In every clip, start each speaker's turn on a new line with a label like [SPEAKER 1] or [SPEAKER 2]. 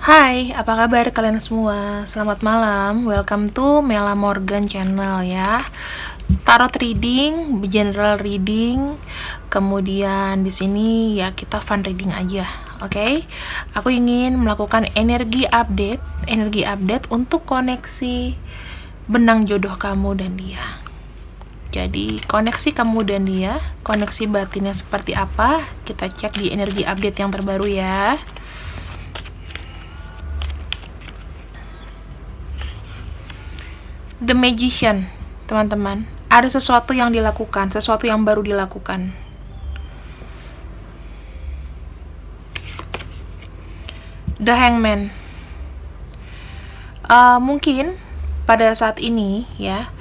[SPEAKER 1] Hai, apa kabar kalian semua? Selamat malam, welcome to Mela Morgan channel ya. Tarot reading, general reading, kemudian di sini ya kita fun reading aja, oke? Aku ingin melakukan energi update untuk koneksi benang jodoh kamu dan dia. Jadi koneksi kamu dan dia, koneksi batinnya seperti apa? Kita cek di energi update yang terbaru ya. The Magician, teman-teman. Ada sesuatu yang dilakukan, sesuatu yang baru dilakukan. The Hangman. Mungkin pada saat ini ya,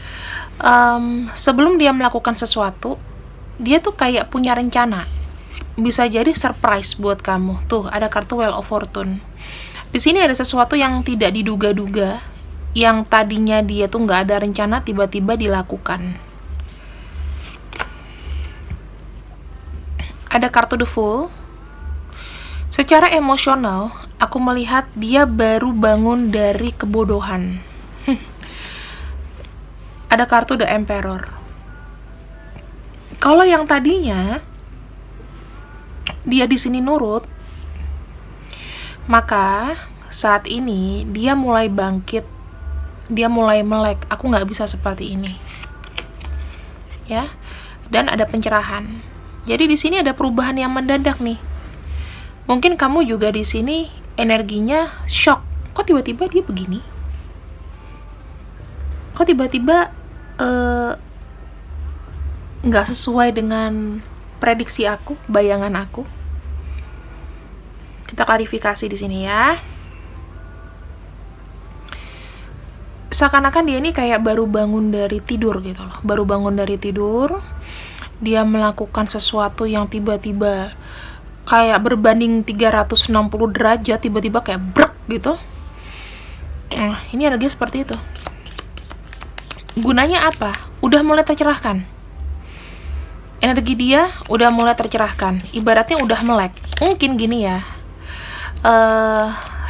[SPEAKER 1] sebelum dia melakukan sesuatu, dia tuh kayak punya rencana. Bisa jadi surprise buat kamu. Tuh, ada kartu Wheel of Fortune. Di sini ada sesuatu yang tidak diduga-duga, yang tadinya dia tuh nggak ada rencana, tiba-tiba dilakukan. Ada kartu The Fool. Secara emosional, aku melihat dia baru bangun dari kebodohan. Ada kartu The Emperor. Kalau yang tadinya dia di sini nurut, maka saat ini dia mulai bangkit. Dia mulai melek, aku nggak bisa seperti ini, ya. Dan ada pencerahan. Jadi di sini ada perubahan yang mendadak nih. Mungkin kamu juga di sini energinya shock. Kok tiba-tiba dia begini? Kok tiba-tiba nggak sesuai dengan prediksi aku, bayangan aku? Kita klarifikasi di sini ya. Seakan-akan dia ini kayak baru bangun dari tidur gitu loh. Baru bangun dari tidur, dia melakukan sesuatu yang tiba-tiba kayak berbanding 360 derajat, tiba-tiba kayak brek gitu. Ini energi seperti itu. Gunanya apa? Udah mulai tercerahkan. Energi dia udah mulai tercerahkan. Ibaratnya udah melek. Mungkin gini ya.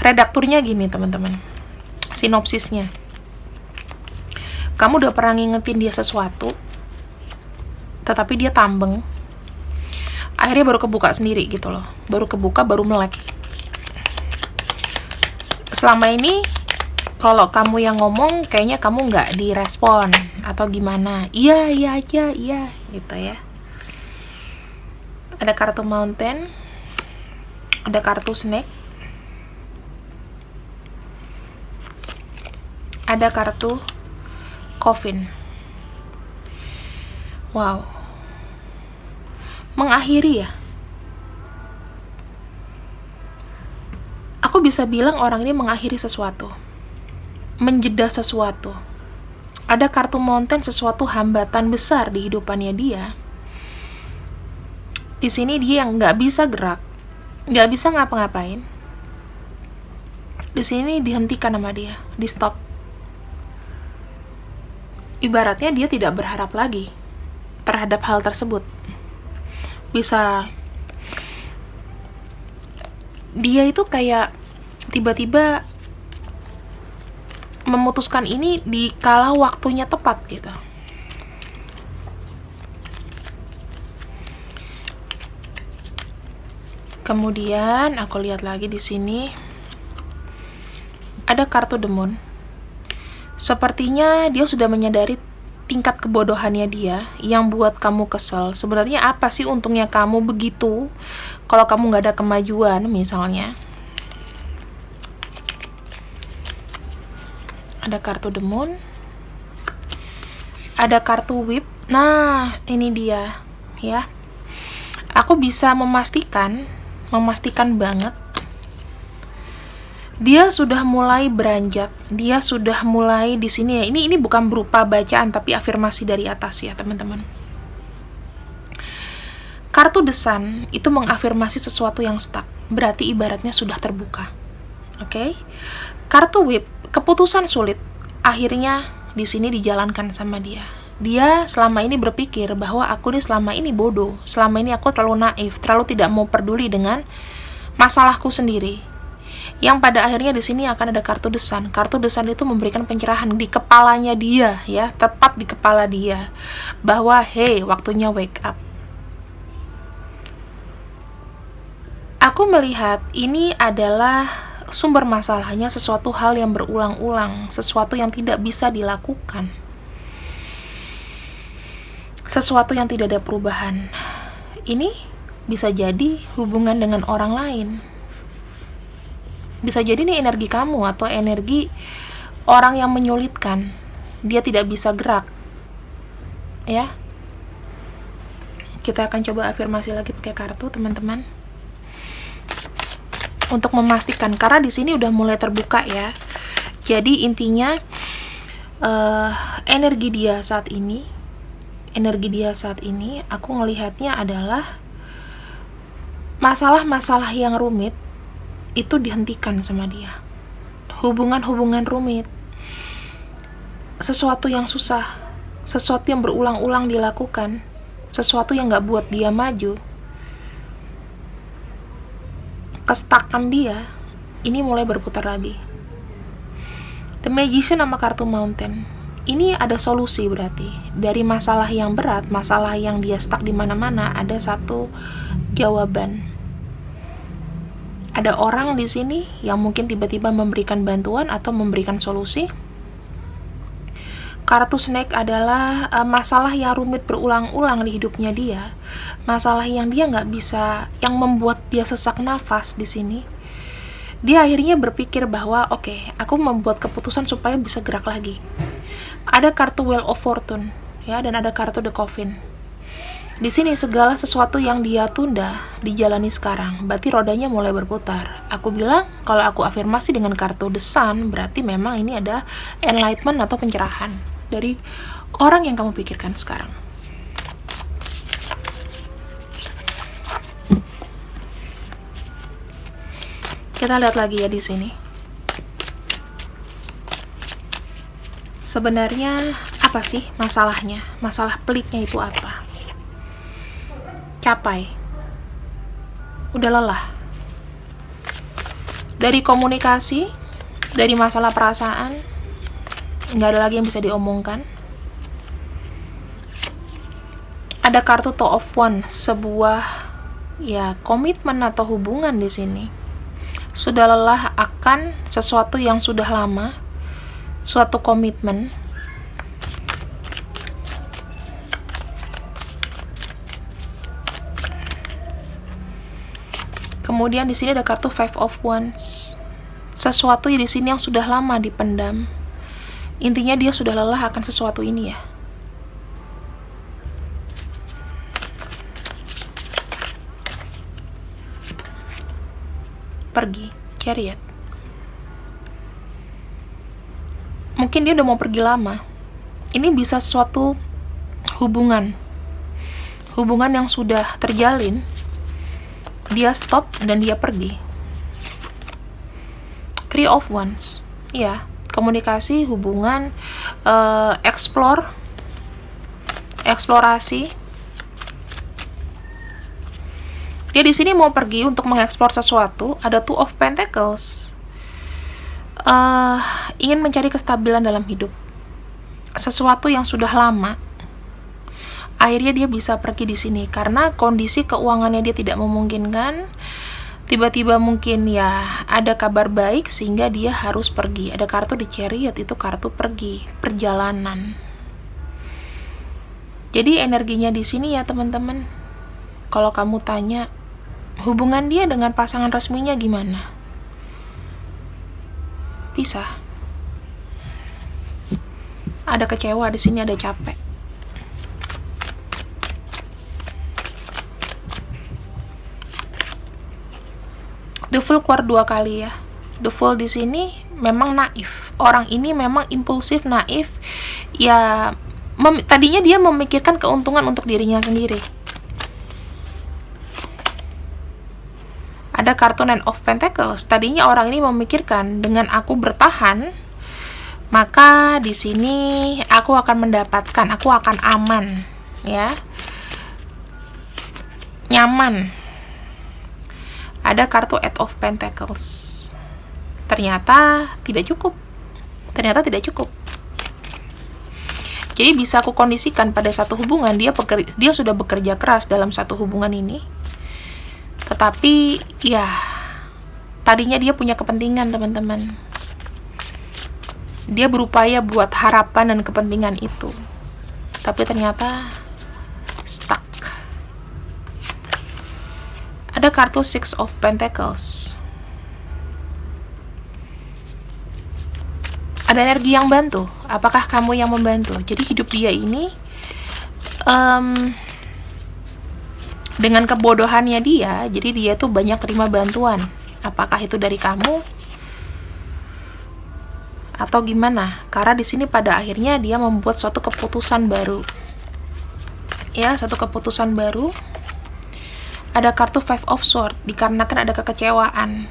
[SPEAKER 1] Redakturnya gini teman-teman. Sinopsisnya. Kamu udah pernah ngingetin dia sesuatu, tetapi dia tambeng. Akhirnya baru kebuka sendiri gitu loh. Baru kebuka, baru melek. Selama ini, kalau kamu yang ngomong, kayaknya kamu nggak direspon. Atau gimana. Iya aja, iya. Gitu ya. Ada kartu Mountain. Ada kartu Snake. Ada kartu Coffin. Wow. Mengakhiri ya. Aku bisa bilang orang ini mengakhiri sesuatu. Menjeda sesuatu. Ada kartu Mountain, sesuatu hambatan besar di hidupannya dia. Di sini dia yang nggak bisa gerak, nggak bisa ngapa-ngapain. Di sini dihentikan sama dia, di stop. Ibaratnya dia tidak berharap lagi terhadap hal tersebut. Bisa dia itu kayak tiba-tiba memutuskan ini di kala waktunya tepat gitu. Kemudian aku lihat lagi di sini ada kartu The Moon. Sepertinya dia sudah menyadari tingkat kebodohannya dia yang buat kamu kesel. Sebenarnya apa sih untungnya kamu begitu kalau kamu nggak ada kemajuan misalnya. Ada kartu The Moon. Ada kartu Whip. Nah, ini dia ya. Aku bisa memastikan banget dia sudah mulai beranjak, dia sudah mulai di sini ya. Ini bukan berupa bacaan tapi afirmasi dari atas ya, teman-teman. Kartu The Sun itu mengafirmasi sesuatu yang stuck, berarti ibaratnya sudah terbuka. Oke? Kartu Whip, keputusan sulit, akhirnya di sini dijalankan sama dia. Dia selama ini berpikir bahwa aku nih selama ini bodoh, selama ini aku terlalu naif, terlalu tidak mau peduli dengan masalahku sendiri. Yang pada akhirnya di sini akan ada kartu The Sun. Kartu The Sun itu memberikan pencerahan di kepalanya dia, ya, tepat di kepala dia, bahwa hey, waktunya wake up. Aku melihat ini adalah sumber masalahnya sesuatu hal yang berulang-ulang, sesuatu yang tidak bisa dilakukan, sesuatu yang tidak ada perubahan. Ini bisa jadi hubungan dengan orang lain. Bisa jadi nih energi kamu atau energi orang yang menyulitkan. Dia tidak bisa gerak. Ya. Kita akan coba afirmasi lagi pakai kartu, teman-teman. Untuk memastikan, karena di sini udah mulai terbuka ya. Jadi intinya energi dia saat ini, aku ngelihatnya adalah masalah-masalah yang rumit itu dihentikan sama dia. Hubungan-hubungan rumit, sesuatu yang susah, sesuatu yang berulang-ulang dilakukan, sesuatu yang gak buat dia maju, kestakan dia, ini mulai berputar lagi. The Magician sama kartu Mountain. Ini ada solusi berarti. Dari masalah yang berat, masalah yang dia stuck di mana-mana, ada satu jawaban. Ada orang di sini yang mungkin tiba-tiba memberikan bantuan atau memberikan solusi. Kartu Snake adalah masalah yang rumit berulang-ulang di hidupnya dia. Masalah yang dia nggak bisa, yang membuat dia sesak nafas di sini. Dia akhirnya berpikir bahwa oke, aku membuat keputusan supaya bisa gerak lagi. Ada kartu Wheel of Fortune, ya, dan ada kartu The Coffin. Di sini segala sesuatu yang dia tunda dijalani sekarang, berarti rodanya mulai berputar. Aku bilang kalau aku afirmasi dengan kartu The Sun, berarti memang ini ada enlightenment atau pencerahan dari orang yang kamu pikirkan sekarang. Kita lihat lagi ya di sini. Sebenarnya apa sih masalahnya? Masalah peliknya itu apa? Capai. Udah lelah. Dari komunikasi, dari masalah perasaan, nggak ada lagi yang bisa diomongkan. Ada kartu Two of Wands, sebuah ya komitmen atau hubungan di sini. Sudah lelah akan sesuatu yang sudah lama, suatu komitmen. Kemudian di sini ada kartu Five of Wands. Sesuatu di sini yang sudah lama dipendam. Intinya dia sudah lelah akan sesuatu ini ya. Pergi, Chariot. Mungkin dia udah mau pergi lama. Ini bisa suatu hubungan yang sudah terjalin. Dia stop dan dia pergi. Three of Wands, ya, komunikasi, hubungan, eksplorasi. Dia di sini mau pergi untuk mengeksplor sesuatu. Ada Two of Pentacles, ingin mencari kestabilan dalam hidup. Sesuatu yang sudah lama. Akhirnya dia bisa pergi di sini karena kondisi keuangannya dia tidak memungkinkan. Tiba-tiba mungkin ya ada kabar baik sehingga dia harus pergi. Ada kartu di Chariot, itu kartu pergi, perjalanan. Jadi energinya di sini ya teman-teman. Kalau kamu tanya hubungan dia dengan pasangan resminya gimana? Pisah. Ada kecewa di sini, ada capek. The Fool keluar 2 kali ya. The Fool di sini memang naif. Orang ini memang impulsif, naif. Ya, tadinya dia memikirkan keuntungan untuk dirinya sendiri. Ada kartu Nine of Pentacles. Tadinya orang ini memikirkan dengan aku bertahan, maka di sini aku akan mendapatkan, aku akan aman, ya, nyaman. Ada kartu Eight of Pentacles. Ternyata tidak cukup. Jadi bisa aku kondisikan pada satu hubungan dia sudah bekerja keras dalam satu hubungan ini. Tetapi ya tadinya dia punya kepentingan, teman-teman. Dia berupaya buat harapan dan kepentingan itu. Tapi ternyata stuck. Ada kartu Six of Pentacles. Ada energi yang bantu. Apakah kamu yang membantu? Jadi hidup dia ini dengan kebodohannya dia, jadi dia tuh banyak terima bantuan. Apakah itu dari kamu atau gimana? Karena di sini pada akhirnya dia membuat suatu keputusan baru. Ya, satu keputusan baru. Ada kartu Five of Swords, dikarenakan ada kekecewaan.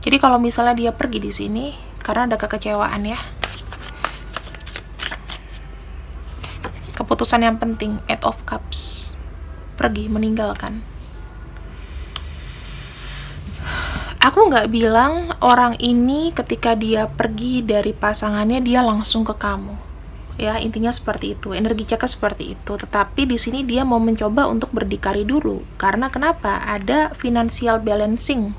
[SPEAKER 1] Jadi kalau misalnya dia pergi di sini karena ada kekecewaan ya. Keputusan yang penting, Eight of Cups. Pergi, meninggalkan. Aku nggak bilang orang ini ketika dia pergi dari pasangannya dia langsung ke kamu. Ya, intinya seperti itu. Energi Caka seperti itu. Tetapi di sini dia mau mencoba untuk berdikari dulu. Karena kenapa? Ada financial balancing.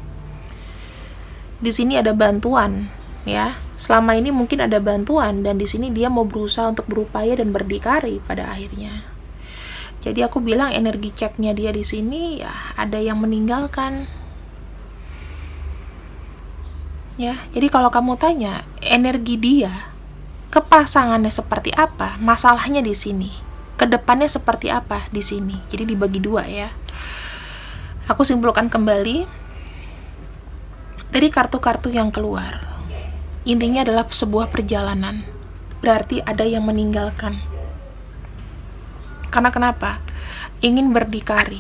[SPEAKER 1] Di sini ada bantuan, ya. Selama ini mungkin ada bantuan dan di sini dia mau berusaha untuk berupaya dan berdikari pada akhirnya. Jadi aku bilang energi ceknya dia di sini ya ada yang meninggalkan. Ya, jadi kalau kamu tanya energi dia ke pasangannya seperti apa, masalahnya di sini. Kedepannya seperti apa di sini. Jadi dibagi dua ya. Aku simpulkan kembali dari kartu-kartu yang keluar. Intinya adalah sebuah perjalanan. Berarti ada yang meninggalkan. Karena kenapa? Ingin berdikari.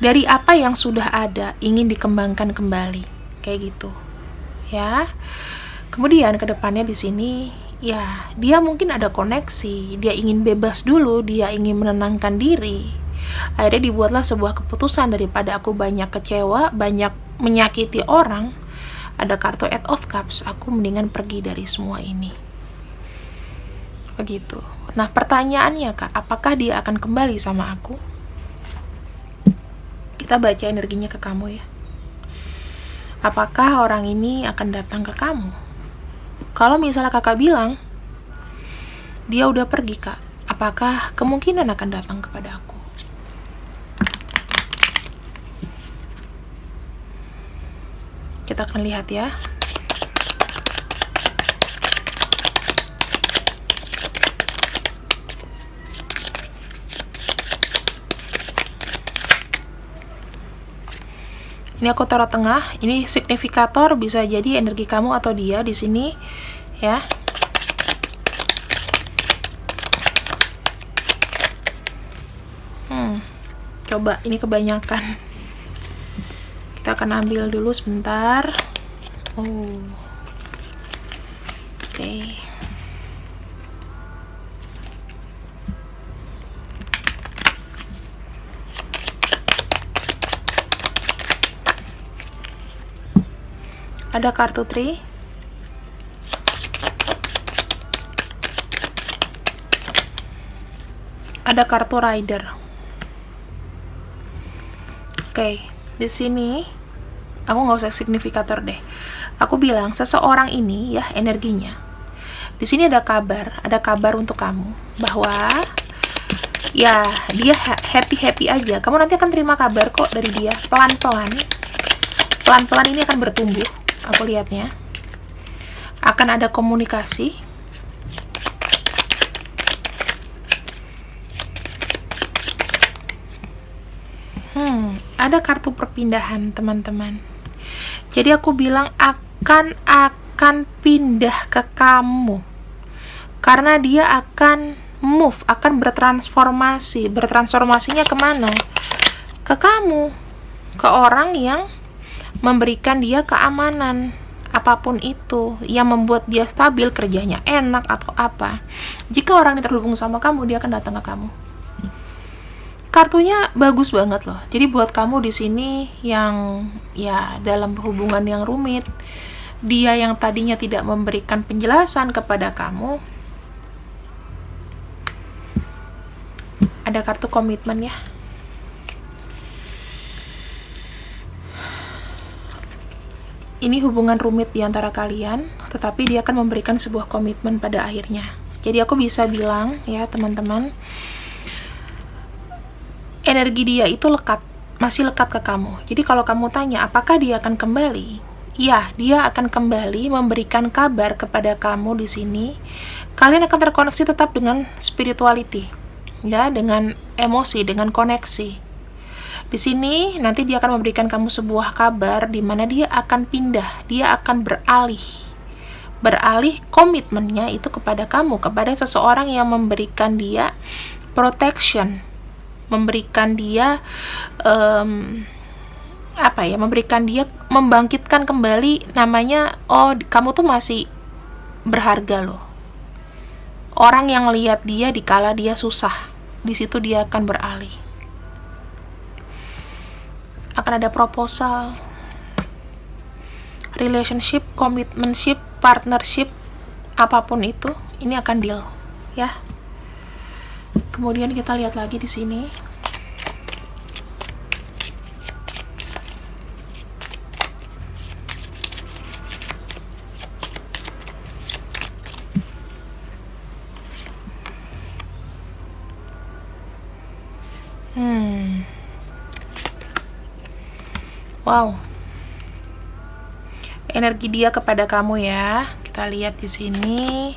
[SPEAKER 1] Dari apa yang sudah ada, ingin dikembangkan kembali. Kayak gitu. Ya. Kemudian ke depannya di sini, ya, dia mungkin ada koneksi, dia ingin bebas dulu, dia ingin menenangkan diri. Akhirnya dibuatlah sebuah keputusan daripada aku banyak kecewa, banyak menyakiti orang. Ada kartu Eight of Cups, aku mendingan pergi dari semua ini. Begitu. Nah, pertanyaannya Kak, apakah dia akan kembali sama aku? Kita baca energinya ke kamu ya. Apakah orang ini akan datang ke kamu? Kalau misalnya Kakak bilang dia udah pergi Kak, apakah kemungkinan akan datang kepada aku? Kita akan lihat ya. Ini aku taruh tengah. Ini signifikator, bisa jadi energi kamu atau dia di sini ya. Coba ini kebanyakan. Kita akan ambil dulu sebentar. Oke. Ada kartu Tree. Ada kartu Rider. Oke, di sini aku nggak usah signifikator deh. Aku bilang seseorang ini ya energinya. Di sini ada kabar untuk kamu bahwa ya dia happy aja. Kamu nanti akan terima kabar kok dari dia pelan-pelan ini akan bertumbuh. Aku lihatnya akan ada komunikasi. Ada kartu perpindahan teman-teman. Jadi aku bilang akan pindah ke kamu karena dia akan move, akan bertransformasi. Bertransformasinya kemana? Ke kamu, ke orang yang memberikan dia keamanan, apapun itu, yang membuat dia stabil, kerjanya enak atau apa. Jika orang ini terhubung sama kamu, dia akan datang ke kamu. kartunya bagus banget loh. Jadi buat kamu di sini yang ya dalam hubungan yang rumit, dia yang tadinya tidak memberikan penjelasan kepada kamu, ada kartu komitmen ya. Ini hubungan rumit di antara kalian, tetapi dia akan memberikan sebuah komitmen pada akhirnya. Jadi aku bisa bilang ya teman-teman, energi dia itu masih lekat ke kamu. Jadi kalau kamu tanya apakah dia akan kembali, ya dia akan kembali memberikan kabar kepada kamu di sini. Kalian akan terkoneksi tetap dengan spirituality, ya, dengan emosi, dengan koneksi. Di sini nanti dia akan memberikan kamu sebuah kabar di mana dia akan pindah, dia akan beralih komitmennya itu kepada kamu, kepada seseorang yang memberikan dia protection, memberikan dia memberikan dia, membangkitkan kembali namanya, oh kamu tuh masih berharga loh. Orang yang lihat dia dikala dia susah, di situ dia akan beralih. Akan ada proposal, relationship, commitmentship, partnership, apapun itu, ini akan deal, ya. Kemudian kita lihat lagi di sini. Wow. Energi dia kepada kamu ya. Kita lihat di sini.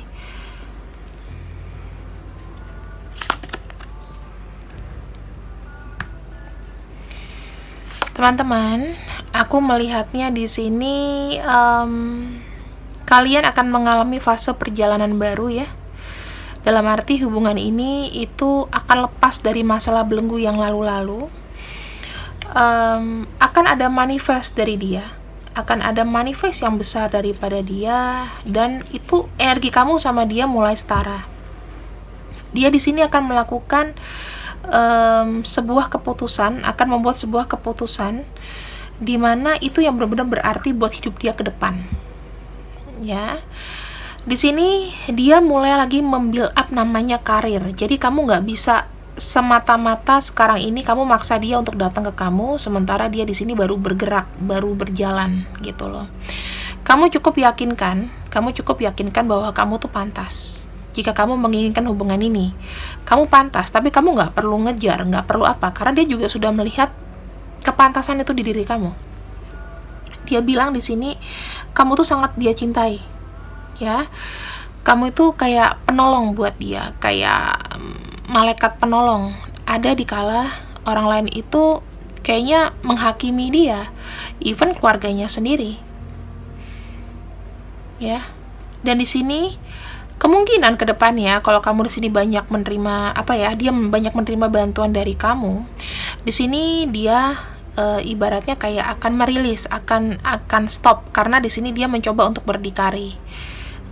[SPEAKER 1] Teman-teman, aku melihatnya di sini kalian akan mengalami fase perjalanan baru ya. Dalam arti hubungan ini itu akan lepas dari masalah belenggu yang lalu-lalu. Akan ada manifest dari dia, akan ada manifest yang besar daripada dia, dan itu energi kamu sama dia mulai setara. Dia di sini akan melakukan sebuah keputusan, akan membuat sebuah keputusan di mana itu yang benar-benar berarti buat hidup dia ke depan. Ya. Di sini dia mulai lagi membuild up namanya karir. Jadi kamu nggak bisa semata-mata sekarang ini kamu maksa dia untuk datang ke kamu, sementara dia di sini baru bergerak, baru berjalan gitu loh. Kamu cukup yakinkan bahwa kamu tuh pantas. Jika kamu menginginkan hubungan ini, kamu pantas, tapi kamu nggak perlu ngejar, nggak perlu apa, karena dia juga sudah melihat kepantasan itu di diri kamu. Dia bilang di sini, kamu tuh sangat dia cintai, ya. Kamu itu kayak penolong buat dia, kayak malaikat penolong. Ada di kala orang lain itu kayaknya menghakimi dia, even keluarganya sendiri, ya. Dan di sini kemungkinan ke depannya kalau kamu di sini banyak menerima dia banyak menerima bantuan dari kamu. Di sini dia ibaratnya kayak akan merilis, akan stop, karena di sini dia mencoba untuk berdikari.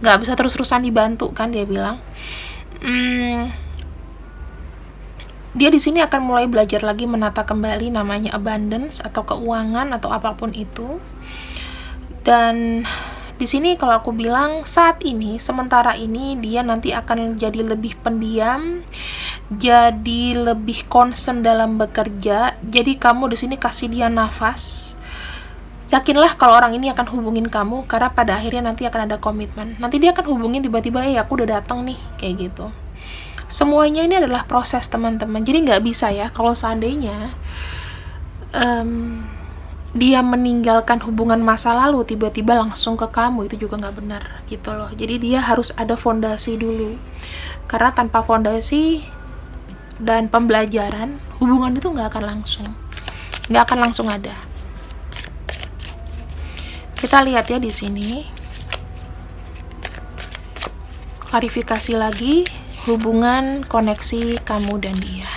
[SPEAKER 1] Nggak bisa terus-terusan dibantu kan, dia bilang. Dia di sini akan mulai belajar lagi menata kembali namanya abundance atau keuangan atau apapun itu. Dan di sini kalau aku bilang saat ini, sementara ini dia nanti akan jadi lebih pendiam, jadi lebih concern dalam bekerja. Jadi kamu di sini kasih dia nafas. Yakinlah kalau orang ini akan hubungin kamu, karena pada akhirnya nanti akan ada komitmen. Nanti dia akan hubungin tiba-tiba, aku udah datang nih, kayak gitu. Semuanya ini adalah proses teman-teman. Jadi nggak bisa ya kalau seandainya dia meninggalkan hubungan masa lalu tiba-tiba langsung ke kamu, itu juga nggak benar gitu loh. Jadi dia harus ada fondasi dulu, karena tanpa fondasi dan pembelajaran hubungan itu nggak akan langsung ada. Kita lihat ya di sini, klarifikasi lagi hubungan koneksi kamu dan dia.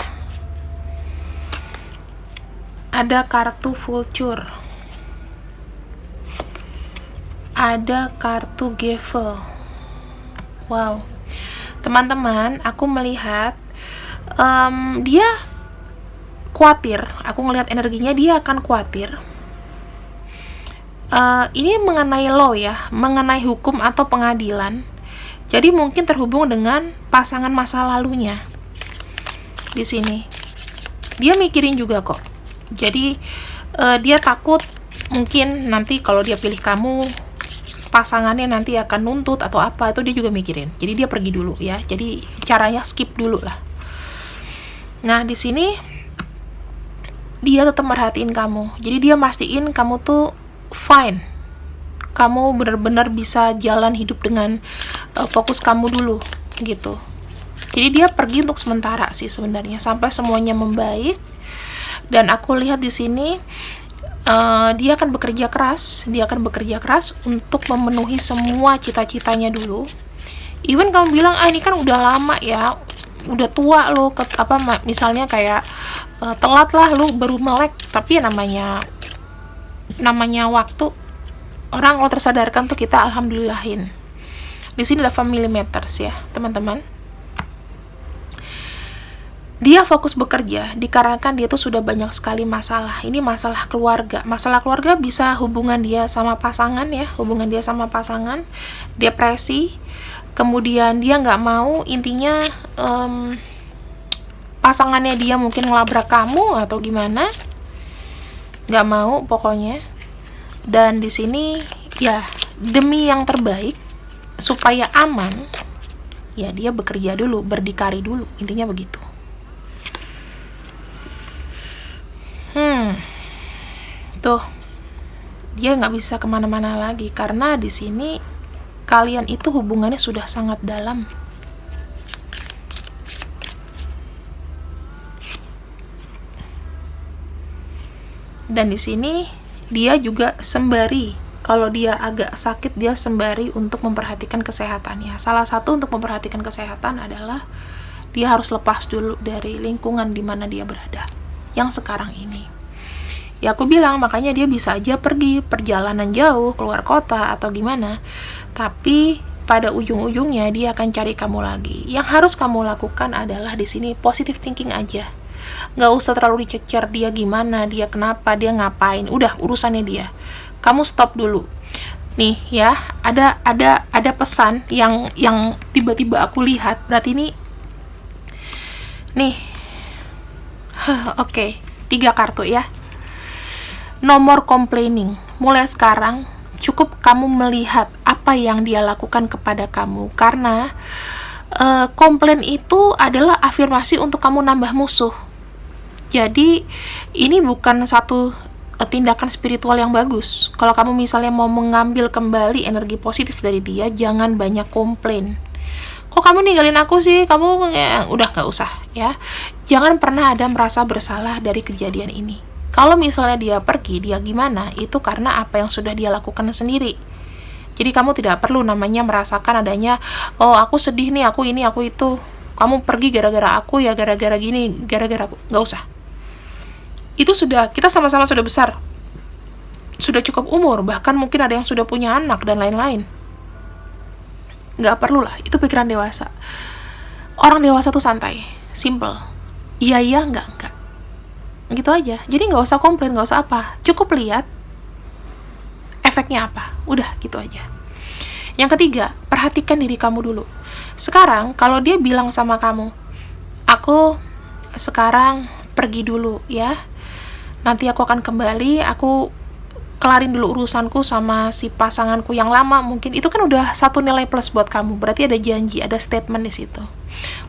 [SPEAKER 1] Ada kartu vulture, ada kartu Gevil. Wow, teman-teman, aku melihat dia khawatir. Aku ngelihat energinya dia akan khawatir. Ini mengenai law ya, mengenai hukum atau pengadilan. Jadi mungkin terhubung dengan pasangan masa lalunya. Di sini dia mikirin juga kok. Jadi dia takut mungkin nanti kalau dia pilih kamu, pasangannya nanti akan nuntut atau apa, itu dia juga mikirin. Jadi dia pergi dulu ya. Jadi caranya skip dulu lah. Nah, di sini dia tetap merhatiin kamu. Jadi dia mastiin kamu tuh fine. Kamu benar-benar bisa jalan hidup dengan fokus kamu dulu gitu. Jadi dia pergi untuk sementara sih sebenarnya sampai semuanya membaik. Dan aku lihat di sini dia akan bekerja keras. Dia akan bekerja keras untuk memenuhi semua cita-citanya dulu. Even kamu bilang, ini kan udah lama ya, udah tua lo, misalnya kayak telat lah lo baru melek. Tapi ya namanya waktu, orang kalau tersadarkan tuh kita alhamdulillahin. Di sini ada family matters ya teman-teman. Dia fokus bekerja dikarenakan dia tuh sudah banyak sekali masalah. Ini masalah keluarga. Masalah keluarga bisa hubungan dia sama pasangan ya, hubungan dia sama pasangan, depresi. Kemudian dia nggak mau, intinya pasangannya dia mungkin ngelabrak kamu atau gimana. Nggak mau pokoknya. Dan di sini ya demi yang terbaik supaya aman, ya dia bekerja dulu, berdikari dulu, intinya begitu. Tuh, dia nggak bisa kemana-mana lagi karena di sini kalian itu hubungannya sudah sangat dalam. Dan di sini dia juga sembari, kalau dia agak sakit dia sembari untuk memperhatikan kesehatannya. Salah satu untuk memperhatikan kesehatan adalah dia harus lepas dulu dari lingkungan di mana dia berada yang sekarang ini. Ya aku bilang, makanya dia bisa aja pergi perjalanan jauh, keluar kota atau gimana. Tapi pada ujung-ujungnya dia akan cari kamu lagi. Yang harus kamu lakukan adalah di sini positive thinking aja. Nggak usah terlalu dicecer dia gimana, dia kenapa, dia ngapain. Udah urusannya dia. Kamu stop dulu. Nih ya, ada pesan yang tiba-tiba aku lihat. Berarti ini nih. Oke, 3 kartu ya. Nomor complaining. Mulai sekarang cukup kamu melihat apa yang dia lakukan kepada kamu, karena komplain itu adalah afirmasi untuk kamu nambah musuh. Jadi ini bukan satu tindakan spiritual yang bagus. Kalau kamu misalnya mau mengambil kembali energi positif dari dia, jangan banyak komplain. Kok kamu ninggalin aku sih? Kamu udah gak usah ya. Jangan pernah ada merasa bersalah dari kejadian ini. Kalau misalnya dia pergi, dia gimana? Itu karena apa yang sudah dia lakukan sendiri. Jadi kamu tidak perlu namanya merasakan adanya, oh aku sedih nih, aku ini, aku itu. Kamu pergi gara-gara aku ya, gara-gara gini, gara-gara aku. Gak usah. Itu sudah, kita sama-sama sudah besar. Sudah cukup umur, bahkan mungkin ada yang sudah punya anak dan lain-lain. Gak perlu lah, itu pikiran dewasa. Orang dewasa tuh santai, simple. Iya, enggak. Gitu aja. Jadi nggak usah komplain, nggak usah apa. Cukup lihat efeknya apa. Udah gitu aja. Yang ketiga, perhatikan diri kamu dulu. Sekarang kalau dia bilang sama kamu, aku sekarang pergi dulu ya, nanti aku akan kembali, aku kelarin dulu urusanku sama si pasanganku yang lama, mungkin itu kan udah satu nilai plus buat kamu. Berarti ada janji, ada statement di situ.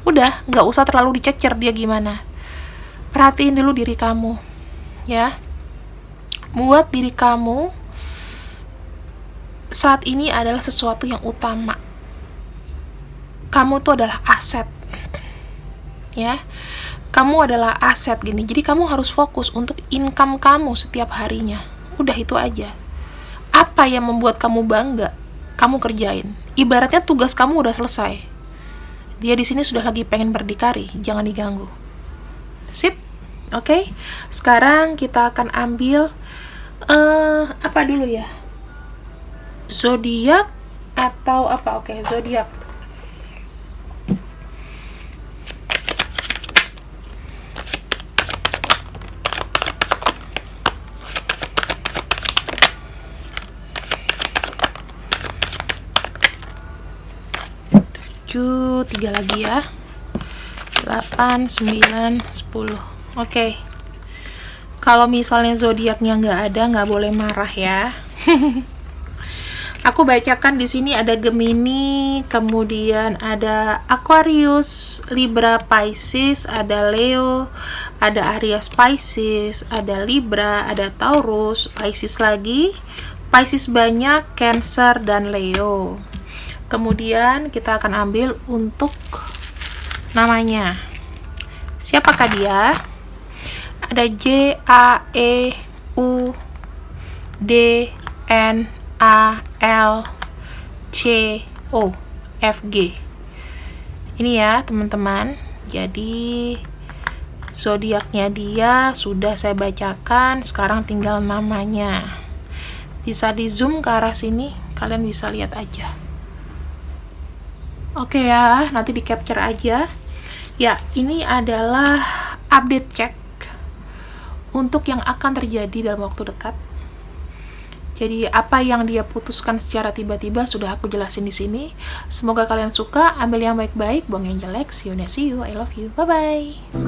[SPEAKER 1] Udah, nggak usah terlalu dicecer dia gimana. Perhatiin dulu diri kamu ya. Buat diri kamu saat ini adalah sesuatu yang utama. Kamu tuh adalah aset ya. Kamu adalah aset gini. Jadi kamu harus fokus untuk income kamu setiap harinya. Udah itu aja. Apa yang membuat kamu bangga, kamu kerjain. Ibaratnya tugas kamu udah selesai. Dia di sini sudah lagi pengen berdikari, jangan diganggu. Sip, oke. Sekarang kita akan ambil apa dulu ya? Zodiak atau apa? Oke, zodiak. 7, 3 lagi ya. 8, 9, 10. Oke. Kalau misalnya zodiaknya nggak ada, nggak boleh marah ya. Aku bacakan di sini ada Gemini, kemudian ada Aquarius, Libra, Pisces, ada Leo, ada Aries, Pisces, ada Libra, ada Taurus, Pisces lagi, Pisces banyak, Cancer, dan Leo. Kemudian kita akan ambil untuk namanya. Siapakah dia? Ada J, A, E, U, D, N, A, L, C, O, F, G. Ini ya teman-teman. Jadi zodiaknya dia sudah saya bacakan, sekarang tinggal namanya. Bisa di zoom ke arah sini, kalian bisa lihat aja. Oke ya, nanti di capture aja. Ya, ini adalah update cek untuk yang akan terjadi dalam waktu dekat. Jadi apa yang dia putuskan secara tiba-tiba sudah aku jelasin di sini. Semoga kalian suka, ambil yang baik-baik, buang yang jelek. See you, I love you. Bye bye.